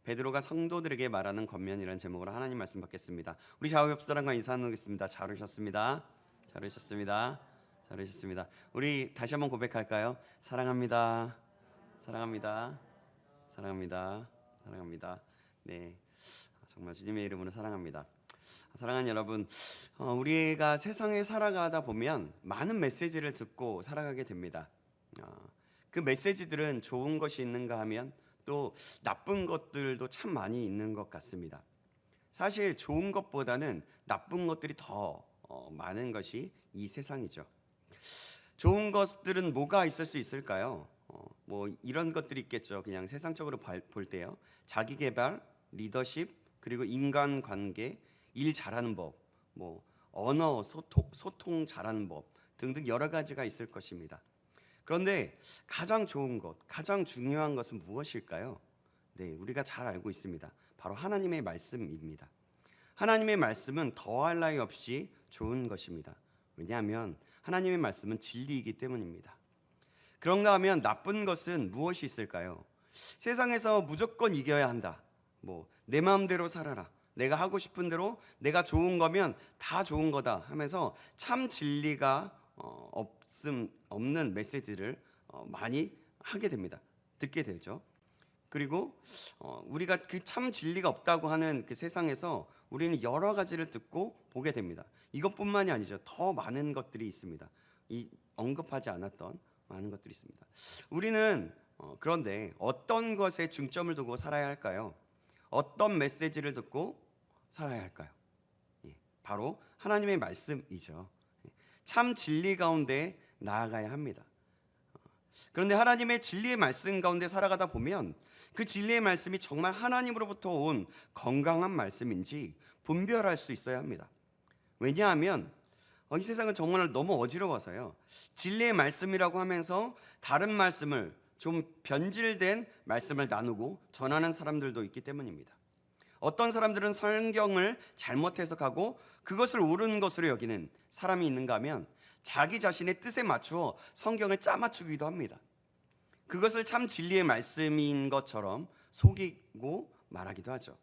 베드로가 성도들에게 말하는 권면이라는 제목으로 하나님 말씀 받겠습니다. 우리 좌우 옆 사람과 인사 나누겠습니다. 잘 오셨습니다. 잘 오셨습니다. 잘 오셨습니다. 우리 다시 한번 고백할까요? 사랑합니다. 사랑합니다. 사랑합니다. 사랑합니다. 네, 정말 주님의 이름으로 사랑합니다. 사랑하는 여러분, 우리가 세상에 살아가다 보면 많은 메시지를 듣고 살아가게 됩니다. 그 메시지들은 좋은 것이 있는가 하면 또 나쁜 것들도 참 많이 있는 것 같습니다. 사실 좋은 것보다는 나쁜 것들이 더 많은 것이 이 세상이죠. 좋은 것들은 뭐가 있을 수 있을까요? 뭐 이런 것들이 있겠죠. 그냥 세상적으로 볼 때요. 자기 개발, 리더십, 그리고 인간관계, 일 잘하는 법, 뭐 언어, 소통 잘하는 법 등등 여러 가지가 있을 것입니다. 그런데 가장 좋은 것, 가장 중요한 것은 무엇일까요? 네, 우리가 잘 알고 있습니다. 바로 하나님의 말씀입니다. 하나님의 말씀은 더할 나위 없이 좋은 것입니다. 왜냐하면 하나님의 말씀은 진리이기 때문입니다. 그런가 하면 나쁜 것은 무엇이 있을까요? 세상에서 무조건 이겨야 한다. 내 마음대로 살아라. 내가 하고 싶은 대로 내가 좋은 거면 다 좋은 거다 하면서 참 진리가 없는 메시지를 많이 하게 됩니다. 듣게 되죠. 그리고 우리가 그 참 진리가 없다고 하는 그 세상에서 우리는 여러 가지를 듣고 보게 됩니다. 이것뿐만이 아니죠. 더 많은 것들이 있습니다. 이 언급하지 않았던 많은 것들이 있습니다. 우리는 그런데 어떤 것에 중점을 두고 살아야 할까요? 어떤 메시지를 듣고 살아야 할까요? 바로 하나님의 말씀이죠. 참 진리 가운데 나아가야 합니다. 그런데 하나님의 진리의 말씀 가운데 살아가다 보면 그 진리의 말씀이 정말 하나님으로부터 온 건강한 말씀인지 분별할 수 있어야 합니다. 왜냐하면 이 세상은 정말 너무 어지러워서요. 진리의 말씀이라고 하면서 다른 말씀을 좀 변질된 말씀을 나누고 전하는 사람들도 있기 때문입니다. 어떤 사람들은 성경을 잘못 해석하고 그것을 옳은 것으로 여기는 사람이 있는가 하면 자기 자신의 뜻에 맞추어 성경을 짜맞추기도 합니다. 그것을 참 진리의 말씀인 것처럼 속이고 말하기도 하죠.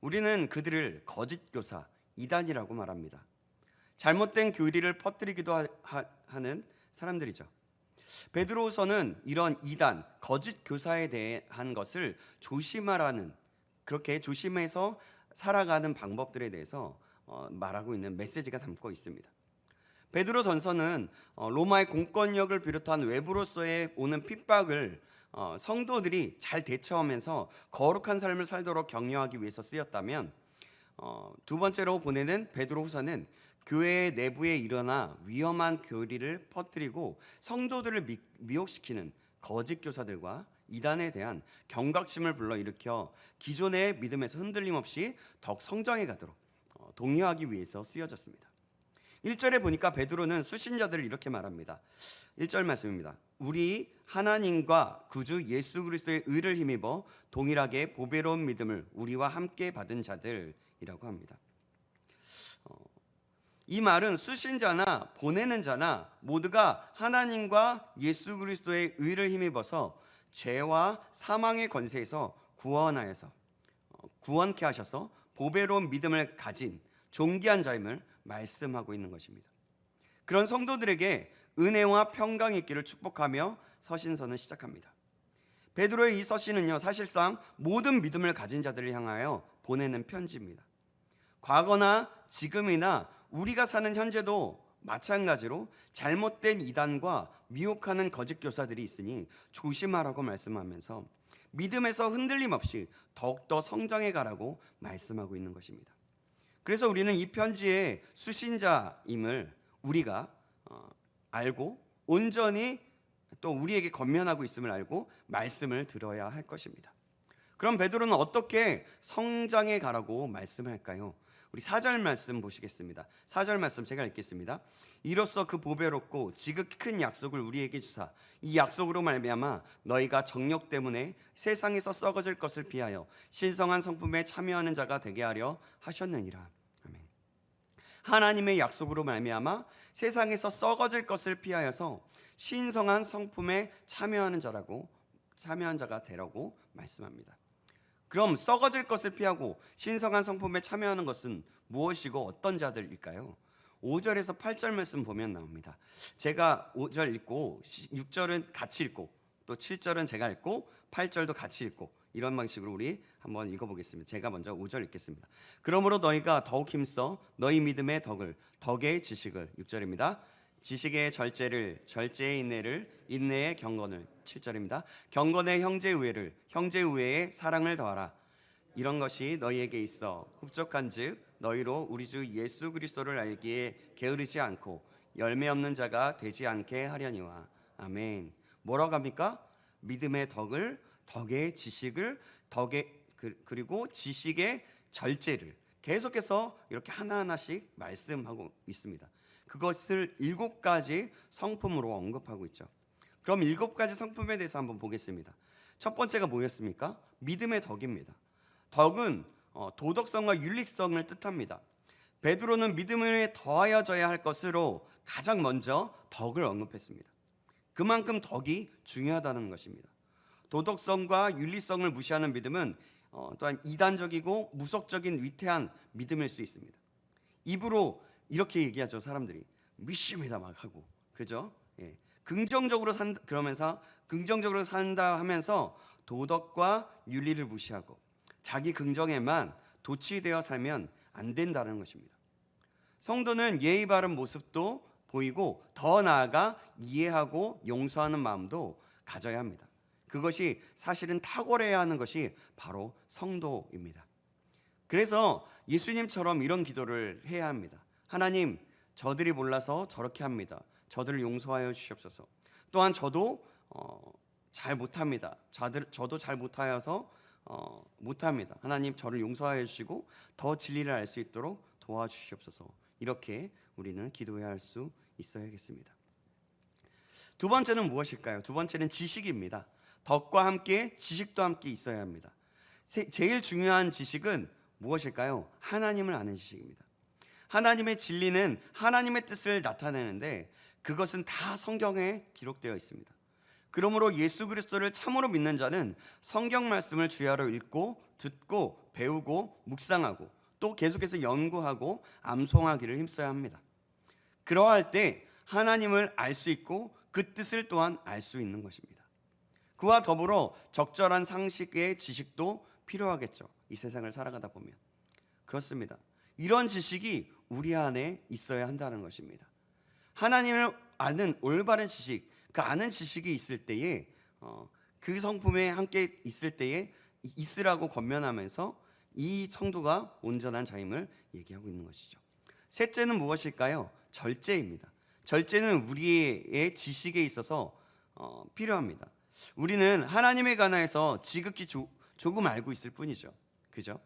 우리는 그들을 거짓 교사, 이단이라고 말합니다. 잘못된 교리를 퍼뜨리기도 하는 사람들이죠. 베드로서는 이런 이단, 거짓 교사에 대한 것을 조심하라는, 그렇게 조심해서 살아가는 방법들에 대해서 말하고 있는 메시지가 담고 있습니다. 베드로 전서는 로마의 공권력을 비롯한 외부로서의 오는 핍박을 성도들이 잘 대처하면서 거룩한 삶을 살도록 격려하기 위해서 쓰였다면, 두 번째로 보내는 베드로 후서는 교회 내부에 일어나 위험한 교리를 퍼뜨리고 성도들을 미혹시키는 거짓 교사들과 이단에 대한 경각심을 불러일으켜 기존의 믿음에서 흔들림 없이 더욱 성장해 가도록 독려하기 위해서 쓰여졌습니다. 1절에 보니까 베드로는 수신자들을 이렇게 말합니다. 1절 말씀입니다. 우리 하나님과 구주 예수 그리스도의 의를 힘입어 동일하게 보배로운 믿음을 우리와 함께 받은 자들이라고 합니다. 이 말은 수신자나 보내는 자나 모두가 하나님과 예수 그리스도의 의를 힘입어서 죄와 사망의 권세에서 구원케 하셔서 보배로운 믿음을 가진 존귀한 자임을 말씀하고 있는 것입니다. 그런 성도들에게 은혜와 평강이 있기를 축복하며 서신서는 시작합니다. 베드로의 이 서신은요, 사실상 모든 믿음을 가진 자들을 향하여 보내는 편지입니다. 과거나 지금이나 우리가 사는 현재도 마찬가지로 잘못된 이단과 미혹하는 거짓 교사들이 있으니 조심하라고 말씀하면서 믿음에서 흔들림 없이 더욱더 성장해 가라고 말씀하고 있는 것입니다. 그래서 우리는 이 편지의 수신자임을 우리가 알고 온전히 또 우리에게 권면하고 있음을 알고 말씀을 들어야 할 것입니다. 그럼 베드로는 어떻게 성장해 가라고 말씀할까요? 우리 4절 말씀 보시겠습니다. 4절 말씀 제가 읽겠습니다. 이로써 그 보배롭고 지극히 큰 약속을 우리에게 주사 이 약속으로 말미암아 너희가 정욕 때문에 세상에서 썩어질 것을 피하여 신성한 성품에 참여하는 자가 되게 하려 하셨느니라. 아멘. 하나님의 약속으로 말미암아 세상에서 썩어질 것을 피하여서 신성한 성품에 참여한 자가 되라고 말씀합니다. 그럼 썩어질 것을 피하고 신성한 성품에 참여하는 것은 무엇이고 어떤 자들일까요? 5절에서 8절 말씀 보면 나옵니다. 제가 5절 읽고 6절은 같이 읽고 또 7절은 제가 읽고 8절도 같이 읽고 이런 방식으로 우리 한번 읽어보겠습니다. 제가 먼저 5절 읽겠습니다. 그러므로 너희가 더욱 힘써 너희 믿음의 덕의 지식을 6절입니다. 지식의 절제를, 절제의 인내를, 인내의 경건을 7절입니다. 경건의 형제 우애를, 형제 우애의 사랑을 더하라. 이런 것이 너희에게 있어 흡족한즉 너희로 우리 주 예수 그리스도를 알기에 게으르지 않고 열매 없는 자가 되지 않게 하려니와. 아멘. 뭐라고 합니까? 믿음의 덕의 지식을, 그리고 지식의 절제를 계속해서 이렇게 하나하나씩 말씀하고 있습니다. 그것을 7가지 성품으로 언급하고 있죠. 그럼 7가지 성품에 대해서 한번 보겠습니다. 첫 번째가 뭐였습니까? 믿음의 덕입니다. 덕은 도덕성과 윤리성을 뜻합니다. 베드로는 믿음에 더하여져야 할 것으로 가장 먼저 덕을 언급했습니다. 그만큼 덕이 중요하다는 것입니다. 도덕성과 윤리성을 무시하는 믿음은 또한 이단적이고 무속적인 위태한 믿음일 수 있습니다. 입으로 이렇게 얘기하죠. 사람들이 믿습니다 막 하고 그렇죠? 예. 그러면서 긍정적으로 산다 하면서 도덕과 윤리를 무시하고 자기 긍정에만 도취되어 살면 안 된다는 것입니다. 성도는 예의 바른 모습도 보이고 더 나아가 이해하고 용서하는 마음도 가져야 합니다. 그것이 사실은 탁월해야 하는 것이 바로 성도입니다. 그래서 예수님처럼 이런 기도를 해야 합니다. 하나님, 저들이 몰라서 저렇게 합니다. 저들을 용서하여 주시옵소서. 또한 저도 잘 못합니다. 저도 잘 못하여서 못합니다. 하나님, 저를 용서하여 주시고 더 진리를 알 수 있도록 도와주시옵소서. 이렇게 우리는 기도해야 할 수 있어야겠습니다. 두 번째는 무엇일까요? 두 번째는 지식입니다. 덕과 함께 지식도 함께 있어야 합니다. 제일 중요한 지식은 무엇일까요? 하나님을 아는 지식입니다. 하나님의 진리는 하나님의 뜻을 나타내는데 그것은 다 성경에 기록되어 있습니다. 그러므로 예수 그리스도를 참으로 믿는 자는 성경 말씀을 주야로 읽고 듣고 배우고 묵상하고 또 계속해서 연구하고 암송하기를 힘써야 합니다. 그러할 때 하나님을 알 수 있고 그 뜻을 또한 알 수 있는 것입니다. 그와 더불어 적절한 상식의 지식도 필요하겠죠. 이 세상을 살아가다 보면. 그렇습니다. 이런 지식이 우리 안에 있어야 한다는 것입니다. 하나님을 아는 올바른 지식, 그 아는 지식이 있을 때에 그 성품에 함께 있을 때에 있으라고 권면하면서 이 성도가 온전한 자임을 얘기하고 있는 것이죠. 셋째는 무엇일까요? 절제입니다. 절제는 우리의 지식에 있어서 필요합니다. 우리는 하나님에 관해서 지극히 조금 알고 있을 뿐이죠. 그죠?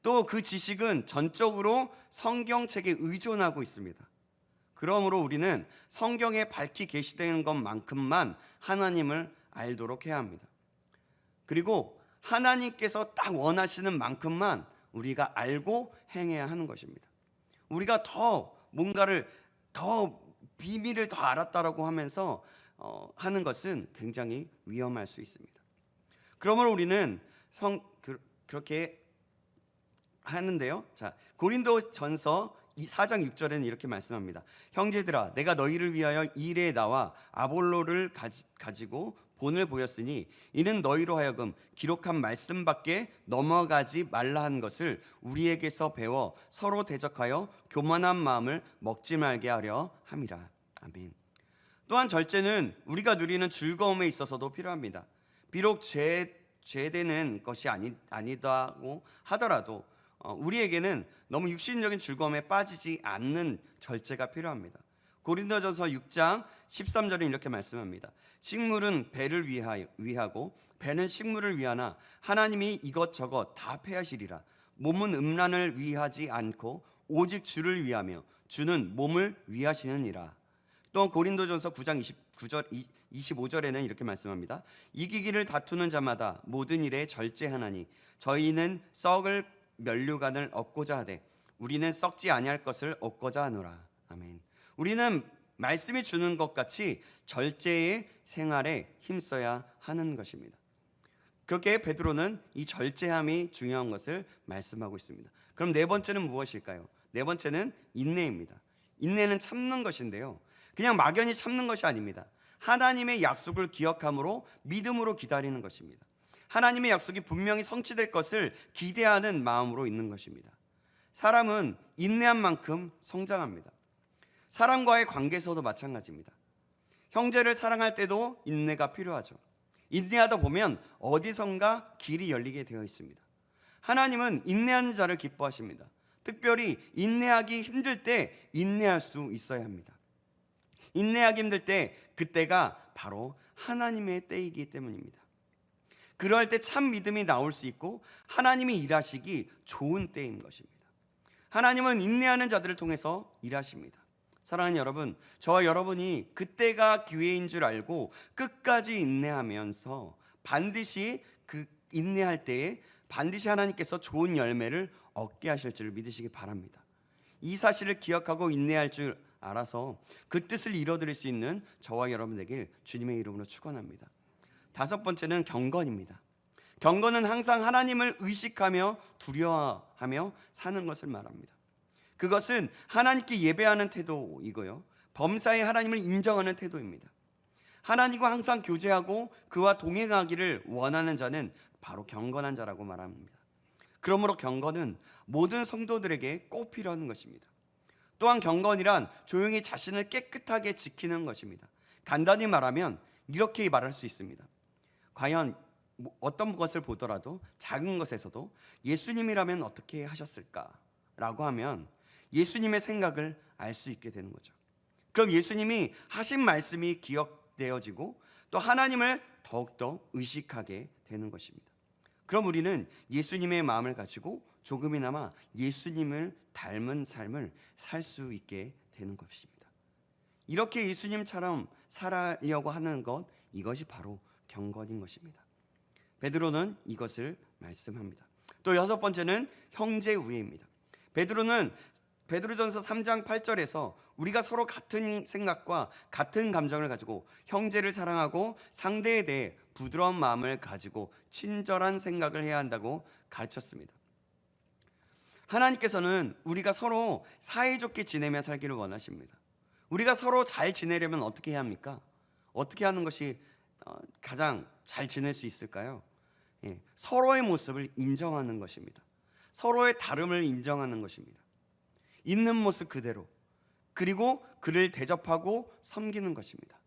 또 그 지식은 전적으로 성경책에 의존하고 있습니다. 그러므로 우리는 성경에 밝히 계시된 것만큼만 하나님을 알도록 해야 합니다. 그리고 하나님께서 딱 원하시는 만큼만 우리가 알고 행해야 하는 것입니다. 우리가 더 뭔가를 더 비밀을 더 알았다라고 하면서 하는 것은 굉장히 위험할 수 있습니다. 그러므로 우리는 그렇게 하는데요. 자, 고린도전서 4장 6절에는 이렇게 말씀합니다. 형제들아, 내가 너희를 위하여 이 일에 나와 아볼로를 가지고 본을 보였으니 이는 너희로 하여금 기록한 말씀밖에 넘어가지 말라 한 것을 우리에게서 배워 서로 대적하여 교만한 마음을 먹지 말게 하려 함이라. 아멘. 또한 절제는 우리가 누리는 즐거움에 있어서도 필요합니다. 비록 죄되는 것이 아니다고 하더라도 우리에게는 너무 육신적인 즐거움에 빠지지 않는 절제가 필요합니다. 고린도전서 6장 13절에 이렇게 말씀합니다. 식물은 배를 위하고 배는 식물을 위하나 하나님이 이것저것 다 패하시리라. 몸은 음란을 위하지 않고 오직 주를 위하며 주는 몸을 위하시느니라. 또 고린도전서 9장 25절에는 이렇게 말씀합니다. 이기기를 다투는 자마다 모든 일에 절제하나니 저희는 썩을 면류관을 얻고자 하되 우리는 썩지 아니할 것을 얻고자 하노라. 아멘. 우리는 말씀이 주는 것 같이 절제의 생활에 힘써야 하는 것입니다. 그렇게 베드로는 이 절제함이 중요한 것을 말씀하고 있습니다. 그럼 네 번째는 무엇일까요? 네 번째는 인내입니다. 인내는 참는 것인데요, 그냥 막연히 참는 것이 아닙니다. 하나님의 약속을 기억함으로 믿음으로 기다리는 것입니다. 하나님의 약속이 분명히 성취될 것을 기대하는 마음으로 있는 것입니다. 사람은 인내한 만큼 성장합니다. 사람과의 관계에서도 마찬가지입니다. 형제를 사랑할 때도 인내가 필요하죠. 인내하다 보면 어디선가 길이 열리게 되어 있습니다. 하나님은 인내하는 자를 기뻐하십니다. 특별히 인내하기 힘들 때 인내할 수 있어야 합니다. 인내하기 힘들 때 그때가 바로 하나님의 때이기 때문입니다. 그럴 때 참 믿음이 나올 수 있고 하나님이 일하시기 좋은 때인 것입니다. 하나님은 인내하는 자들을 통해서 일하십니다. 사랑하는 여러분, 저와 여러분이 그때가 기회인 줄 알고 끝까지 인내하면서 반드시 그 인내할 때에 반드시 하나님께서 좋은 열매를 얻게 하실 줄 믿으시기 바랍니다. 이 사실을 기억하고 인내할 줄 알아서 그 뜻을 이뤄드릴 수 있는 저와 여러분 되길 주님의 이름으로 축원합니다. 다섯 번째는 경건입니다. 경건은 항상 하나님을 의식하며 두려워하며 사는 것을 말합니다. 그것은 하나님께 예배하는 태도이고요, 범사에 하나님을 인정하는 태도입니다. 하나님과 항상 교제하고 그와 동행하기를 원하는 자는 바로 경건한 자라고 말합니다. 그러므로 경건은 모든 성도들에게 꼭 필요한 것입니다. 또한 경건이란 조용히 자신을 깨끗하게 지키는 것입니다. 간단히 말하면 이렇게 말할 수 있습니다. 과연 어떤 것을 보더라도 작은 것에서도 예수님이라면 어떻게 하셨을까라고 하면 예수님의 생각을 알 수 있게 되는 거죠. 그럼 예수님이 하신 말씀이 기억되어지고 또 하나님을 더욱더 의식하게 되는 것입니다. 그럼 우리는 예수님의 마음을 가지고 조금이나마 예수님을 닮은 삶을 살 수 있게 되는 것입니다. 이렇게 예수님처럼 살아려고 하는 것, 이것이 바로 경건인 것입니다. 베드로는 이것을 말씀합니다. 또 여섯 번째는 형제 우애입니다. 베드로전서 3장 8절에서 우리가 서로 같은 생각과 같은 감정을 가지고 형제를 사랑하고 상대에 대해 부드러운 마음을 가지고 친절한 생각을 해야 한다고 가르쳤습니다. 하나님께서는 우리가 서로 사이좋게 지내며 살기를 원하십니다. 우리가 서로 잘 지내려면 어떻게 해야 합니까? 어떻게 하는 것이 가장 잘 지낼 수 있을까요? 서로의 모습을 인정하는 것입니다. 서로의 다름을 인정하는 것입니다. 있는 모습 그대로, 그리고 그를 대접하고 섬기는 것입니다.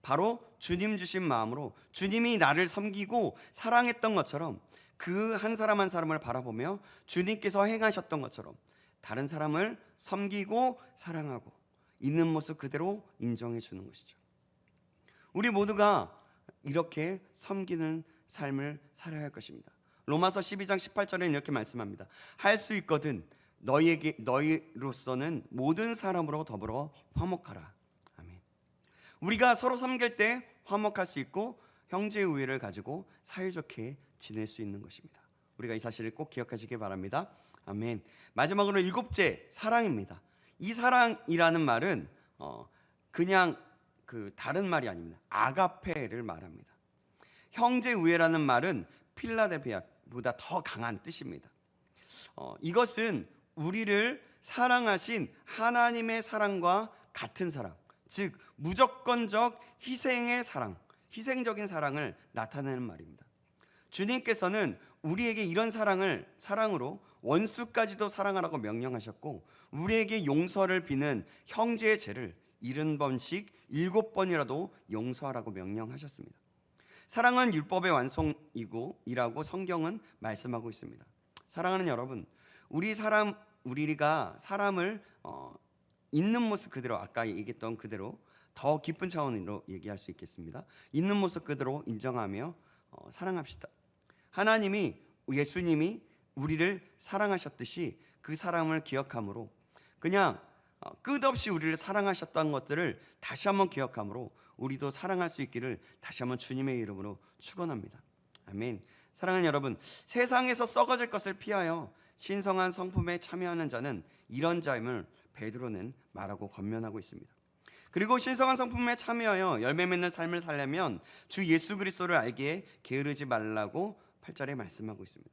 바로 주님 주신 마음으로 주님이 나를 섬기고 사랑했던 것처럼 그 한 사람 한 사람을 바라보며 주님께서 행하셨던 것처럼 다른 사람을 섬기고 사랑하고 있는 모습 그대로 인정해 주는 것이죠. 우리 모두가 이렇게 섬기는 삶을 살아야 할 것입니다. 로마서 12장 18절에는 이렇게 말씀합니다. 할 수 있거든 너희로서는 모든 사람으로 더불어 화목하라. 아멘. 우리가 서로 섬길 때 화목할 수 있고 형제의 우애를 가지고 사이좋게 지낼 수 있는 것입니다. 우리가 이 사실을 꼭 기억하시기 바랍니다. 아멘. 마지막으로 일곱째, 사랑입니다. 이 사랑이라는 말은 그냥 다른 말이 아닙니다. 아가페를 말합니다. 형제 우애라는 말은 필라델피아보다 더 강한 뜻입니다. 이것은 우리를 사랑하신 하나님의 사랑과 같은 사랑, 즉 무조건적 희생의 사랑, 희생적인 사랑을 나타내는 말입니다. 주님께서는 우리에게 이런 사랑으로 원수까지도 사랑하라고 명령하셨고, 우리에게 용서를 비는 형제의 죄를 70번씩 7번이라도 용서하라고 명령하셨습니다. 사랑은 율법의 완성이라고 성경은 말씀하고 있습니다. 사랑하는 여러분, 우리가 사람을 있는 모습 그대로, 아까 얘기했던 그대로 더 깊은 차원으로 얘기할 수 있겠습니다. 있는 모습 그대로 인정하며 사랑합시다. 예수님이 우리를 사랑하셨듯이 그 사랑을 기억함으로, 그냥 끝없이 우리를 사랑하셨던 것들을 다시 한번 기억함으로 우리도 사랑할 수 있기를 다시 한번 주님의 이름으로 축원합니다. 아멘. 사랑하는 여러분, 세상에서 썩어질 것을 피하여 신성한 성품에 참여하는 자는 이런 자임을 베드로는 말하고 권면하고 있습니다. 그리고 신성한 성품에 참여하여 열매 맺는 삶을 살려면 주 예수 그리스도를 알기에 게으르지 말라고 8절에 말씀하고 있습니다.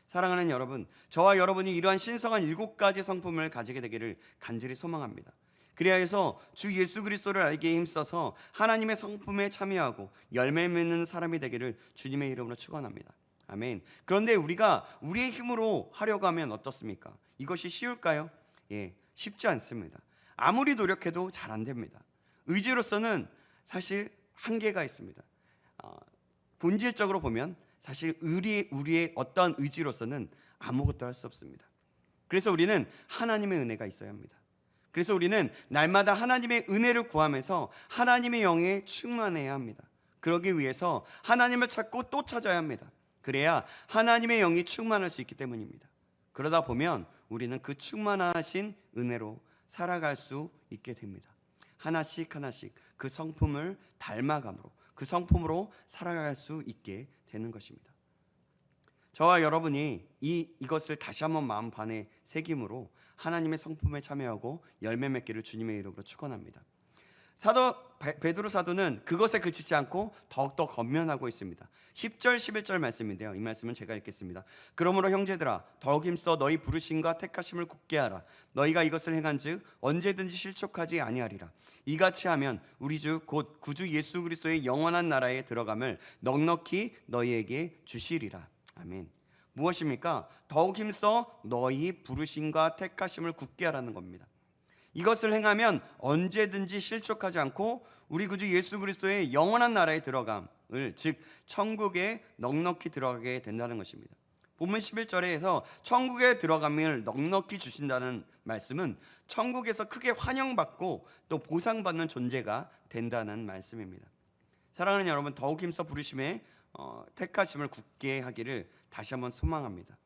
사랑하는 여러분, 저와 여러분이 이러한 신성한 7가지 성품을 가지게 되기를 간절히 소망합니다. 그리하여서 주 예수 그리스도를 알기에 힘써서 하나님의 성품에 참여하고 열매 맺는 사람이 되기를 주님의 이름으로 축원합니다. 아멘. 그런데 우리가 우리의 힘으로 하려고 하면 어떻습니까? 이것이 쉬울까요? 쉽지 않습니다. 아무리 노력해도 잘 안 됩니다. 의지로서는 사실 한계가 있습니다. 본질적으로 보면 사실 우리의 어떠한 의지로서는 아무것도 할 수 없습니다. 그래서 우리는 하나님의 은혜가 있어야 합니다. 그래서 우리는 날마다 하나님의 은혜를 구하면서 하나님의 영에 충만해야 합니다. 그러기 위해서 하나님을 찾고 또 찾아야 합니다. 그래야 하나님의 영이 충만할 수 있기 때문입니다. 그러다 보면 우리는 그 충만하신 은혜로 살아갈 수 있게 됩니다. 하나씩 하나씩 그 성품을 닮아감으로 그 성품으로 살아갈 수 있게 되는 것입니다. 저와 여러분이 이것을 다시 한번 마음 반에 새김으로 하나님의 성품에 참여하고 열매 맺기를 주님의 이름으로 축원합니다. 사도 베드로 사도는 그것에 그치지 않고 더욱더 권면하고 있습니다. 10절 11절 말씀인데요, 이 말씀은 제가 읽겠습니다. 그러므로 형제들아 더욱 힘써 너희 부르심과 택하심을 굳게 하라. 너희가 이것을 행한즉 언제든지 실족하지 아니하리라. 이같이 하면 우리 주 곧 구주 예수 그리스도의 영원한 나라에 들어감을 넉넉히 너희에게 주시리라. 아멘. 무엇입니까? 더욱 힘써 너희 부르심과 택하심을 굳게 하라는 겁니다. 이것을 행하면 언제든지 실족하지 않고 우리 구주 예수 그리스도의 영원한 나라에 들어감을, 즉 천국에 넉넉히 들어가게 된다는 것입니다. 본문 11절에서 천국에 들어감을 넉넉히 주신다는 말씀은 천국에서 크게 환영받고 또 보상받는 존재가 된다는 말씀입니다. 사랑하는 여러분, 더욱 힘써 부르심에 택하심을 굳게 하기를 다시 한번 소망합니다.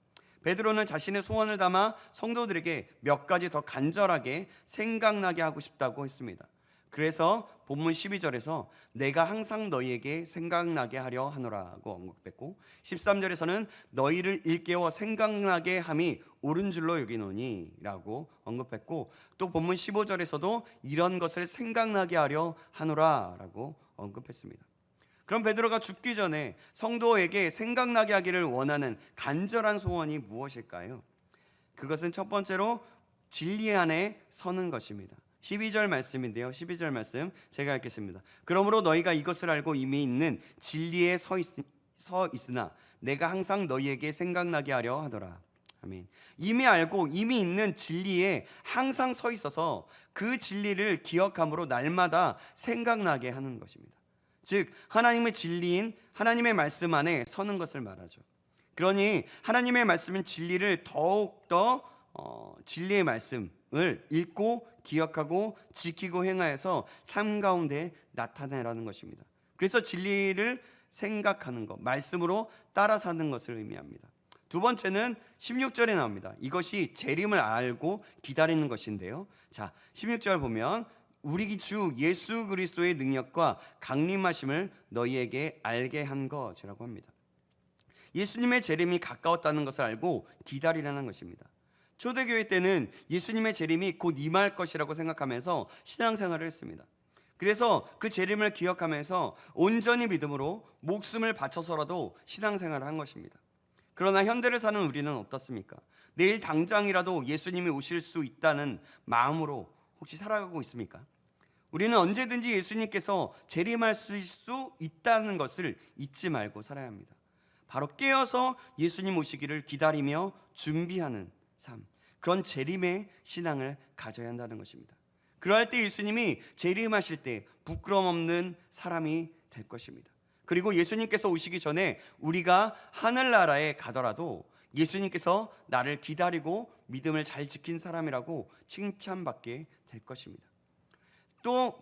베드로는 자신의 소원을 담아 성도들에게 몇 가지 더 간절하게 생각나게 하고 싶다고 했습니다. 그래서 본문 12절에서 내가 항상 너희에게 생각나게 하려 하노라고 언급했고, 13절에서는 너희를 일깨워 생각나게 함이 옳은 줄로 여기노니 라고 언급했고, 또 본문 15절에서도 이런 것을 생각나게 하려 하노라 라고 언급했습니다. 그럼 베드로가 죽기 전에 성도에게 생각나게 하기를 원하는 간절한 소원이 무엇일까요? 그것은 첫 번째로 진리 안에 서는 것입니다. 12절 말씀인데요, 12절 말씀 제가 읽겠습니다. 그러므로 너희가 이것을 알고 이미 있는 진리에 서 있으나 내가 항상 너희에게 생각나게 하려 하더라. 아멘. 이미 알고 이미 있는 진리에 항상 서 있어서 그 진리를 기억함으로 날마다 생각나게 하는 것입니다. 즉 하나님의 진리인 하나님의 말씀 안에 서는 것을 말하죠. 그러니 하나님의 말씀인 진리를 더욱더 진리의 말씀을 읽고 기억하고 지키고 행하여서 삶 가운데 나타내라는 것입니다. 그래서 진리를 생각하는 것, 말씀으로 따라 사는 것을 의미합니다. 두 번째는 16절에 나옵니다. 이것이 재림을 알고 기다리는 것인데요. 자, 16절 보면 우리 주 예수 그리스도의 능력과 강림하심을 너희에게 알게 한 것이라고 합니다. 예수님의 재림이 가까웠다는 것을 알고 기다리라는 것입니다. 초대교회 때는 예수님의 재림이 곧 임할 것이라고 생각하면서 신앙생활을 했습니다. 그래서 그 재림을 기억하면서 온전히 믿음으로 목숨을 바쳐서라도 신앙생활을 한 것입니다. 그러나 현대를 사는 우리는 어떻습니까? 내일 당장이라도 예수님이 오실 수 있다는 마음으로 혹시 살아가고 있습니까? 우리는 언제든지 예수님께서 재림할 수 있다는 것을 잊지 말고 살아야 합니다. 바로 깨어서 예수님 오시기를 기다리며 준비하는 삶, 그런 재림의 신앙을 가져야 한다는 것입니다. 그러할 때 예수님이 재림하실 때 부끄럼 없는 사람이 될 것입니다. 그리고 예수님께서 오시기 전에 우리가 하늘나라에 가더라도 예수님께서 나를 기다리고 믿음을 잘 지킨 사람이라고 칭찬받게 될 것입니다. 또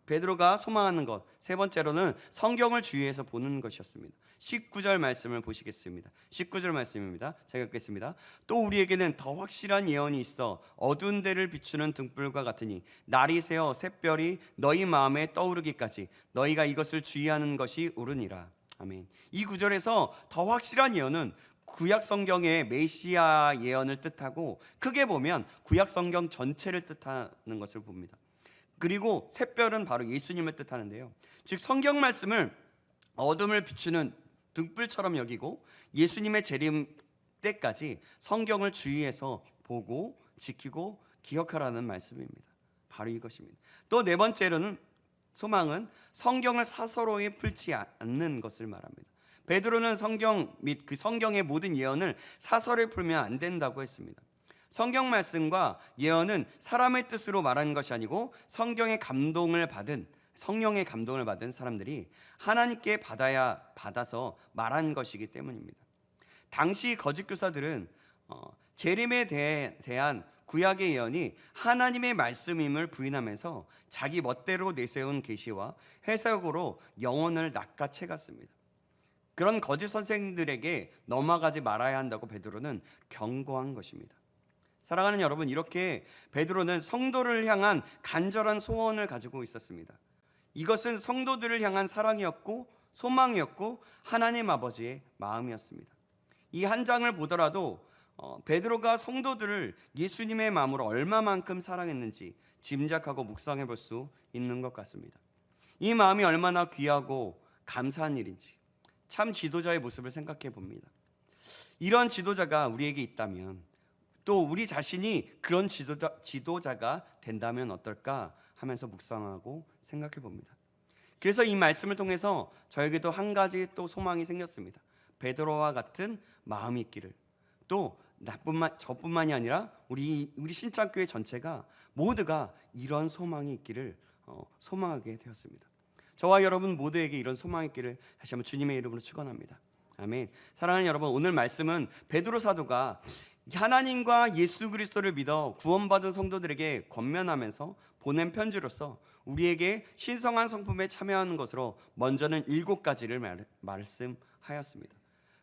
베드로가 소망하는 것, 세 번째로는 성경을 주위에서 보는 것이었습니다. 19절 말씀을 보시겠습니다. 19절 말씀입니다. 제가 읽겠습니다. 또 우리에게는 더 확실한 예언이 있어 어두운 데를 비추는 등불과 같으니 날이 새어 샛별이 너희 마음에 떠오르기까지 너희가 이것을 주의하는 것이 옳으니라. 아멘. 이 구절에서 더 확실한 예언은 구약 성경의 메시아 예언을 뜻하고, 크게 보면 구약 성경 전체를 뜻하는 것을 봅니다. 그리고 샛별은 바로 예수님을 뜻하는데요. 즉 성경 말씀을 어둠을 비추는 등불처럼 여기고 예수님의 재림 때까지 성경을 주의해서 보고 지키고 기억하라는 말씀입니다. 바로 이것입니다. 또 네 번째로는 소망은 성경을 사서로이 풀지 않는 것을 말합니다. 베드로는 성경 및 그 성경의 모든 예언을 사서로이 풀면 안 된다고 했습니다. 성경 말씀과 예언은 사람의 뜻으로 말하는 것이 아니고 성령의 감동을 받은 사람들이 하나님께 받아서 말한 것이기 때문입니다. 당시 거짓 교사들은 재림에 대한 구약의 예언이 하나님의 말씀임을 부인하면서 자기 멋대로 내세운 계시와 해석으로 영혼을 낚아채갔습니다. 그런 거짓 선생들에게 넘어가지 말아야 한다고 베드로는 경고한 것입니다. 사랑하는 여러분, 이렇게 베드로는 성도를 향한 간절한 소원을 가지고 있었습니다. 이것은 성도들을 향한 사랑이었고 소망이었고 하나님 아버지의 마음이었습니다. 이 한 장을 보더라도 베드로가 성도들을 예수님의 마음으로 얼마만큼 사랑했는지 짐작하고 묵상해 볼 수 있는 것 같습니다. 이 마음이 얼마나 귀하고 감사한 일인지 참 지도자의 모습을 생각해 봅니다. 이런 지도자가 우리에게 있다면 또 우리 자신이 그런 지도자가 된다면 어떨까 하면서 묵상하고 생각해 봅니다. 그래서 이 말씀을 통해서 저에게도 한 가지 또 소망이 생겼습니다. 베드로와 같은 마음이 있기를, 또 저뿐만이 아니라 우리 신창교회 전체가 모두가 이런 소망이 있기를 소망하게 되었습니다. 저와 여러분 모두에게 이런 소망이 있기를 다시 한번 주님의 이름으로 축원합니다. 아멘. 사랑하는 여러분, 오늘 말씀은 베드로 사도가 하나님과 예수 그리스도를 믿어 구원받은 성도들에게 권면하면서 보낸 편지로서 우리에게 신성한 성품에 참여하는 것으로 먼저는 7가지를 말씀하였습니다.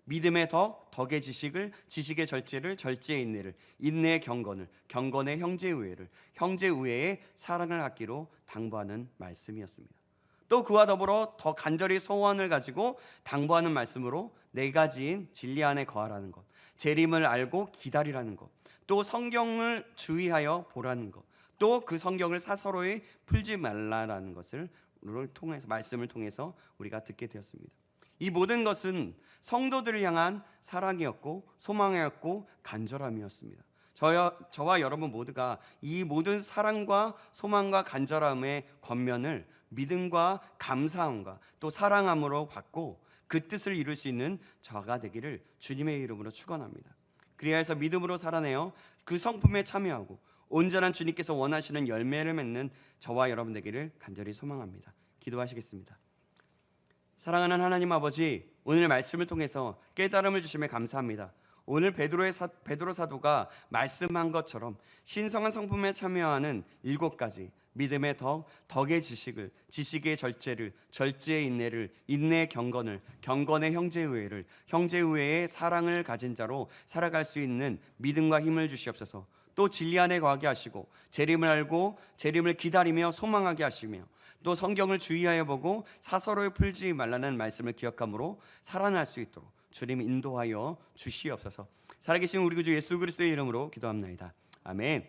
믿음의 덕, 덕의 지식을, 지식의 절제를, 절제의 인내를, 인내의 경건을, 경건의 형제 우애를, 형제 우애의 사랑을 갖기로 당부하는 말씀이었습니다. 또 그와 더불어 더 간절히 소원을 가지고 당부하는 말씀으로 4가지인 진리 안에 거하라는 것, 재림을 알고 기다리라는 것, 또 성경을 주의하여 보라는 것, 또 그 성경을 사서로이 풀지 말라라는 것을 말씀을 통해서 우리가 듣게 되었습니다. 이 모든 것은 성도들을 향한 사랑이었고 소망이었고 간절함이었습니다. 저와 여러분 모두가 이 모든 사랑과 소망과 간절함의 권면을 믿음과 감사함과 또 사랑함으로 받고 그 뜻을 이룰 수 있는 저가 되기를 주님의 이름으로 축원합니다. 그리하여서 믿음으로 살아내어 그 성품에 참여하고 온전한 주님께서 원하시는 열매를 맺는 저와 여러분 되기를 간절히 소망합니다. 기도하시겠습니다. 사랑하는 하나님 아버지, 오늘 말씀을 통해서 깨달음을 주심에 감사합니다. 오늘 베드로 사도가 말씀한 것처럼 신성한 성품에 참여하는 7가지 믿음의 덕, 덕의 지식을, 지식의 절제를, 절제의 인내를, 인내의 경건을, 경건의 형제 우애를, 형제 우애의 사랑을 가진 자로 살아갈 수 있는 믿음과 힘을 주시옵소서. 또 진리 안에 거하게 하시고 재림을 알고 재림을 기다리며 소망하게 하시며 또 성경을 주의하여 보고 사서로이 풀지 말라는 말씀을 기억함으로 살아날 수 있도록 주님 인도하여 주시옵소서. 살아계신 우리 구주 예수 그리스도의 이름으로 기도합나이다. 아멘.